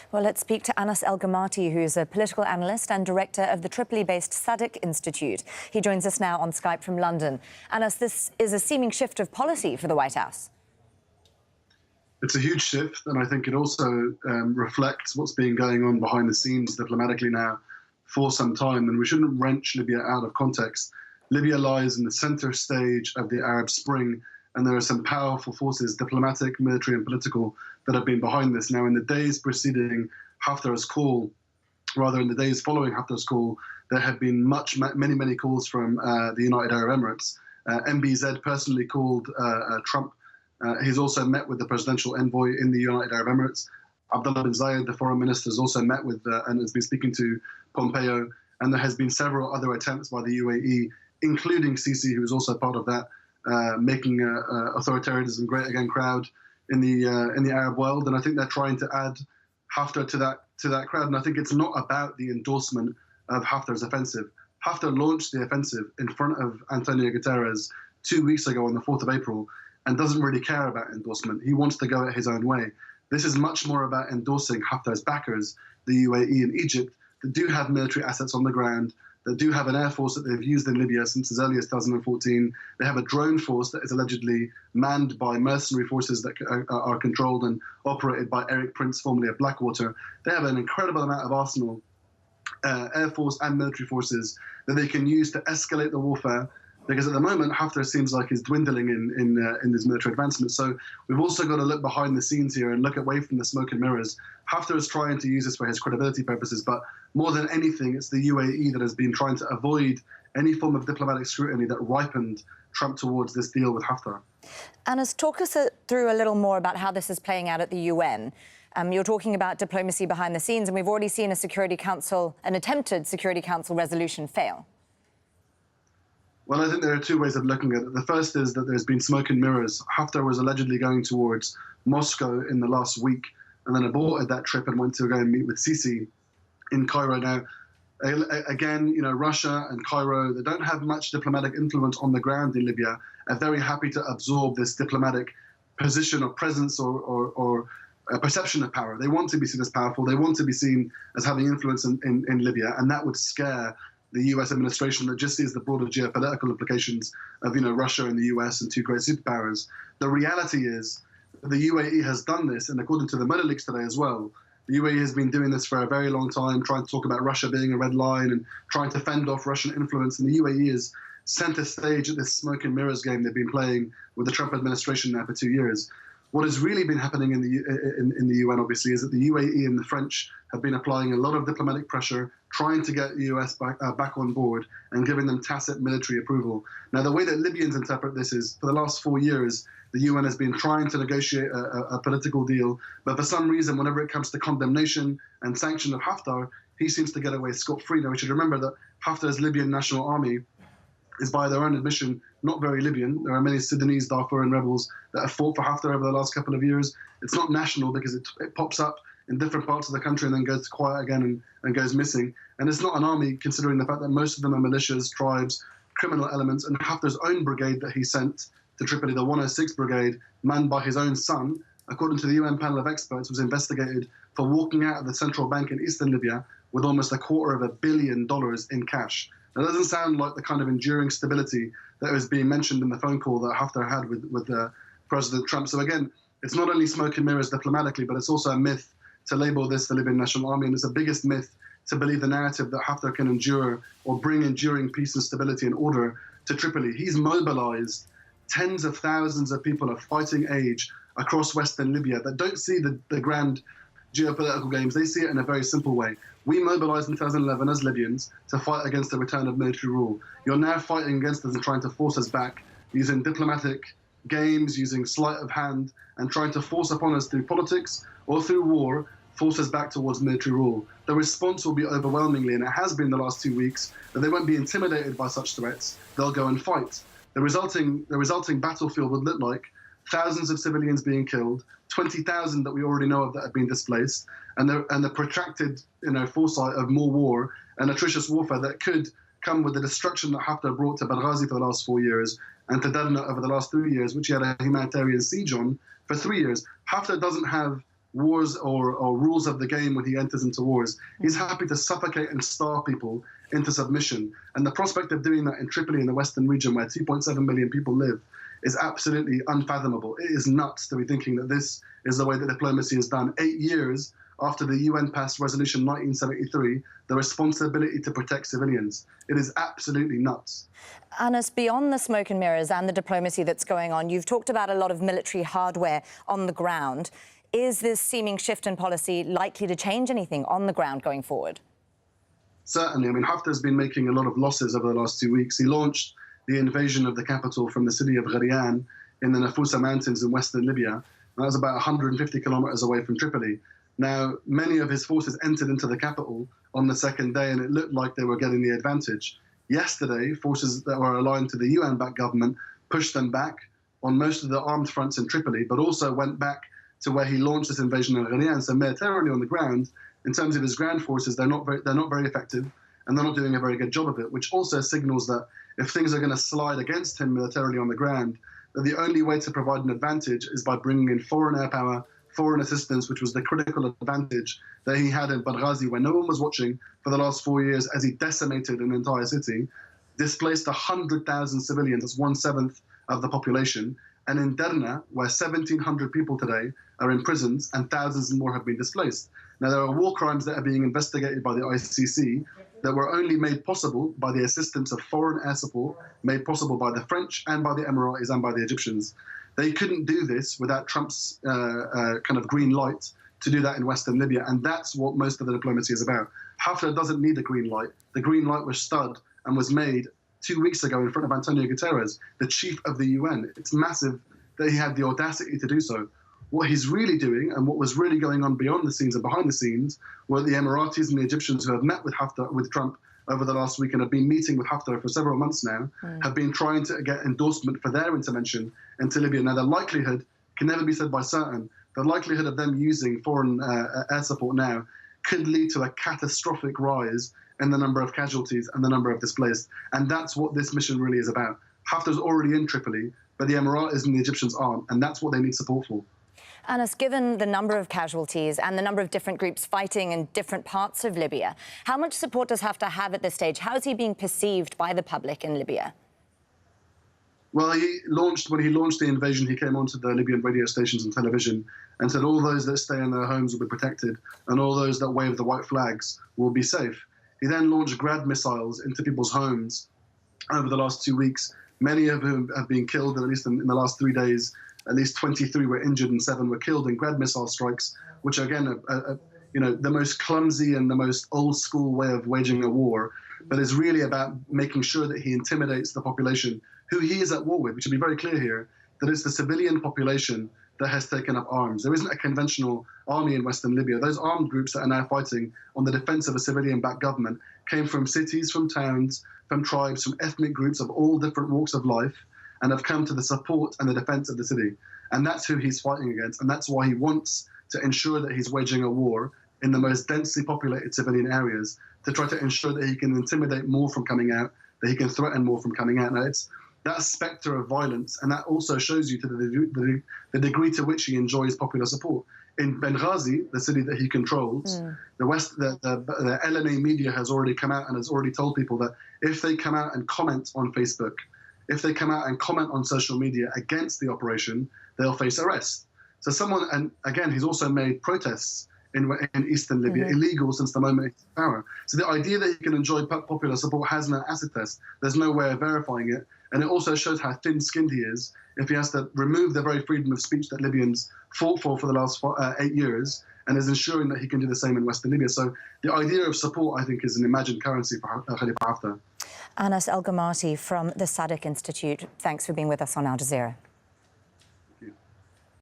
Well, let's speak to Anas Gomati, who is a political analyst and director of the Tripoli-based Sadeq Institute. He joins us now on Skype from London. Anas, this is a seeming shift of policy for the White House. It's a huge shift, and I think it also reflects what's been going on behind the scenes diplomatically now for some time, and we shouldn't wrench Libya out of context. Libya lies in the center stage of the Arab Spring, and there are some powerful forces, diplomatic, military and political, that have been behind this. Now, in the days preceding Haftar's call, rather in the days following Haftar's call, there have been many calls from the United Arab Emirates. MBZ personally called Trump. He's also met with the presidential envoy in the United Arab Emirates. Abdullah bin Zayed, the foreign minister, has also met with and has been speaking to Pompeo. And there has been several other attempts by the UAE, including Sisi, who is also part of that, making authoritarianism great again crowd in the Arab world. And I think they're trying to add Haftar to that crowd. And I think it's not about the endorsement of Haftar's offensive. Haftar launched the offensive in front of Antonio Guterres 2 weeks ago on the 4th of April and doesn't really care about endorsement. He wants to go at his own way. This is much more about endorsing Haftar's backers, the UAE and Egypt, that do have military assets on the ground, that do have an air force that they've used in Libya since as early as 2014. They have a drone force that is allegedly manned by mercenary forces that are controlled and operated by Eric Prince, formerly of Blackwater. They have an incredible amount of arsenal, air force and military forces that they can use to escalate the warfare, because at the moment Haftar seems like he's dwindling in his military advancement. So we've also got to look behind the scenes here and look away from the smoke and mirrors. Haftar is trying to use this for his credibility purposes, but more than anything, it's the UAE that has been trying to avoid any form of diplomatic scrutiny that ripened Trump towards this deal with Haftar. Anas, talk us through a little more about how this is playing out at the UN. You're talking about diplomacy behind the scenes, and we've already seen an attempted Security Council resolution fail. Well, I think there are two ways of looking at it. The first is that there's been smoke and mirrors. Haftar was allegedly going towards Moscow in the last week and then aborted that trip and went to go and meet with Sisi in Cairo. Now, again, Russia and Cairo, they don't have much diplomatic influence on the ground in Libya, are very happy to absorb this diplomatic position or presence or a perception of power. They want to be seen as powerful. They want to be seen as having influence in Libya, and that would scare the US administration that just sees the broader geopolitical implications of Russia and the US and two great superpowers. The reality is that the UAE has done this, and according to the Murder Leaks today as well, the UAE has been doing this for a very long time, trying to talk about Russia being a red line and trying to fend off Russian influence. And the UAE is center stage at this smoke and mirrors game they've been playing with the Trump administration now for 2 years. What has really been happening in the UN, obviously, is that the UAE and the French have been applying a lot of diplomatic pressure, trying to get the US back on board and giving them tacit military approval. Now, the way that Libyans interpret this is, for the last 4 years, the UN has been trying to negotiate a political deal, but for some reason, whenever it comes to condemnation and sanction of Haftar, he seems to get away scot-free. Now, we should remember that Haftar's Libyan National Army is, by their own admission, not very Libyan. There are many Sudanese Darfuran rebels that have fought for Haftar over the last couple of years. It's not national because it pops up in different parts of the country and then goes quiet again and goes missing. And it's not an army, considering the fact that most of them are militias, tribes, criminal elements, and Haftar's own brigade that he sent to Tripoli, the 106th Brigade, manned by his own son, according to the UN panel of experts, was investigated for walking out of the central bank in eastern Libya with almost $250 million in cash. That doesn't sound like the kind of enduring stability that was being mentioned in the phone call that Haftar had with President Trump. So again, it's not only smoke and mirrors diplomatically, but it's also a myth to label this the Libyan National Army. And it's the biggest myth to believe the narrative that Haftar can endure or bring enduring peace and stability and order to Tripoli. He's mobilized tens of thousands of people of fighting age across Western Libya that don't see the grand geopolitical games. They see it in a very simple way. We mobilized in 2011 as Libyans to fight against the return of military rule. You're now fighting against us and trying to force us back using diplomatic games, using sleight of hand, and trying to force upon us through politics or through war, force us back towards military rule. The response will be overwhelmingly, and it has been the last 2 weeks, that they won't be intimidated by such threats. They'll go and fight. The resulting battlefield would look like thousands of civilians being killed, 20,000 that we already know of that have been displaced, and the protracted foresight of more war and atrocious warfare that could come with the destruction that Haftar brought to Benghazi for the last 4 years and to Derna over the last 3 years, which he had a humanitarian siege on for 3 years. Haftar doesn't have wars or rules of the game when he enters into wars. He's happy to suffocate and starve people into submission. And the prospect of doing that in Tripoli in the western region, where 2.7 million people live, is absolutely unfathomable. It is nuts to be thinking that this is the way that diplomacy is done. 8 years after the UN passed Resolution 1973, the responsibility to protect civilians. It is absolutely nuts. Anas, beyond the smoke and mirrors and the diplomacy that's going on, you've talked about a lot of military hardware on the ground. Is this seeming shift in policy likely to change anything on the ground going forward? Certainly. I mean, Haftar's been making a lot of losses over the last 2 weeks. He launched the invasion of the capital from the city of Gharian in the Nafusa Mountains in western Libya. And that was about 150 kilometers away from Tripoli. Now, many of his forces entered into the capital on the second day, and it looked like they were getting the advantage. Yesterday, forces that were aligned to the UN-backed government pushed them back on most of the armed fronts in Tripoli, but also went back to where he launched this invasion of Gharian. So militarily on the ground, in terms of his ground forces, they're not very effective, and they're not doing a very good job of it, which also signals that if things are going to slide against him militarily on the ground, that the only way to provide an advantage is by bringing in foreign air power, foreign assistance, which was the critical advantage that he had in Benghazi when no one was watching for the last 4 years as he decimated an entire city, displaced 100,000 civilians, that's 1/7 of the population, and in Derna, where 1,700 people today are in prisons and thousands more have been displaced. Now, there are war crimes that are being investigated by the ICC that were only made possible by the assistance of foreign air support, made possible by the French and by the Emiratis and by the Egyptians. They couldn't do this without Trump's kind of green light to do that in western Libya, and that's what most of the diplomacy is about. Haftar doesn't need a green light. The green light was stud and was made 2 weeks ago in front of Antonio Guterres, the chief of the UN. It's massive that he had the audacity to do so. What he's really doing, and what was really going on beyond the scenes and behind the scenes, were the Emiratis and the Egyptians who have met with Haftar, with Trump over the last week, and have been meeting with Haftar for several months now, have been trying to get endorsement for their intervention into Libya. Now, the likelihood can never be said by certain. The likelihood of them using foreign air support now could lead to a catastrophic rise in the number of casualties and the number of displaced. And that's what this mission really is about. Haftar's already in Tripoli, but the Emiratis and the Egyptians aren't, and that's what they need support for. Anas, given the number of casualties and the number of different groups fighting in different parts of Libya, how much support does Haftar have at this stage? How is he being perceived by the public in Libya? Well, when he launched the invasion, he came onto the Libyan radio stations and television and said all those that stay in their homes will be protected and all those that wave the white flags will be safe. He then launched Grad missiles into people's homes over the last 2 weeks, many of whom have been killed, at least in the last 3 days. At least 23 were injured and 7 were killed in Grad missile strikes, which are, again, the most clumsy and the most old school way of waging a war, but is really about making sure that he intimidates the population who he is at war with. We should be very clear here that it's the civilian population that has taken up arms. There isn't a conventional army in western Libya. Those armed groups that are now fighting on the defense of a civilian-backed government came from cities, from towns, from tribes, from ethnic groups of all different walks of life, and have come to the support and the defense of the city. And that's who he's fighting against, and that's why he wants to ensure that he's waging a war in the most densely populated civilian areas to try to ensure that he can intimidate more from coming out, that he can threaten more from coming out. Now, it's that spectre of violence, and that also shows you to the degree to which he enjoys popular support. In Benghazi, the city that he controls, the LNA media has already come out and has already told people that if they come out and comment on Facebook, if they come out and comment on social media against the operation, they'll face arrest. So and again, he's also made protests in eastern Libya illegal since the moment he's in power. So the idea that he can enjoy popular support has no acid test. There's no way of verifying it. And it also shows how thin-skinned he is if he has to remove the very freedom of speech that Libyans fought for the last 8 years, and is ensuring that he can do the same in western Libya. So the idea of support, I think, is an imagined currency for Khalifa Haftar. Anas El Gomati from the Sadeq Institute, thanks for being with us on Al Jazeera.